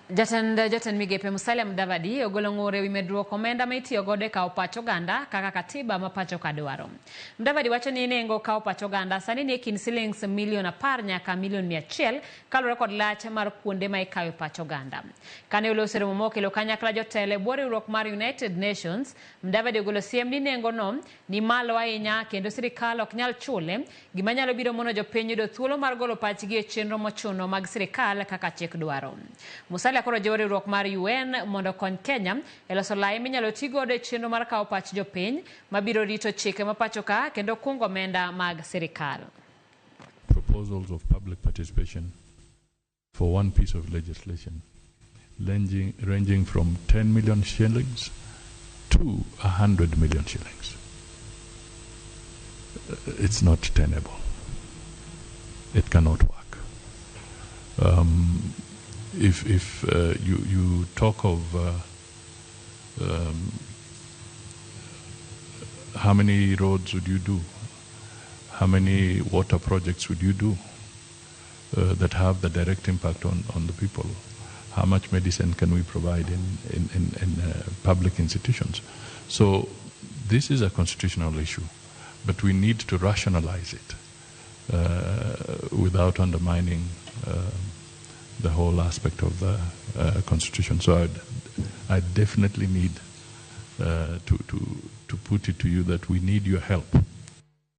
Jatend migepe Musalia Mudavadi ogolo ng'ur ewi medruok omenda ma itiyogo e kawo pach oganda kaka katiba ma pacho ka dwaro. Mudavadi wacho ni nengo kawo pach oganda sani ni kind silings milion 10 nyaka milion 100 kaluwore kod lach mar kuonde ma ikawe pach oganda. Kane oloso romo mokelo kanyakla jotelo e bwo riwruok mar United Nations, Mudavadi ogolo siem ni nengo no ni malo ahinya kendo sirikal ok nyal chule, gima nyalo biro mono jopiny yudo thuolo mar golo pachgi e chenro mochuno mag sirikal kaka chik dwaro. Musalia koro jiwo riwruok mar UN mondo kony Kenya e loso lai minyalo tigodo e chenro mar kawo pach jopiny mabiro rito chike ma pacho ka kendo kungo omenda mag sirikal. Proposals of public participation for one piece of legislation ranging from 10 million shillings to 100 million shillings. It's not tenable. It cannot work. If you talk of how many roads would you do, how many water projects would you do that have the direct impact on the people, how much medicine can we provide in public institutions. So this is a constitutional issue, but we need to rationalize it without undermining the whole aspect of the Constitution. So I definitely need to put it to you that we need your help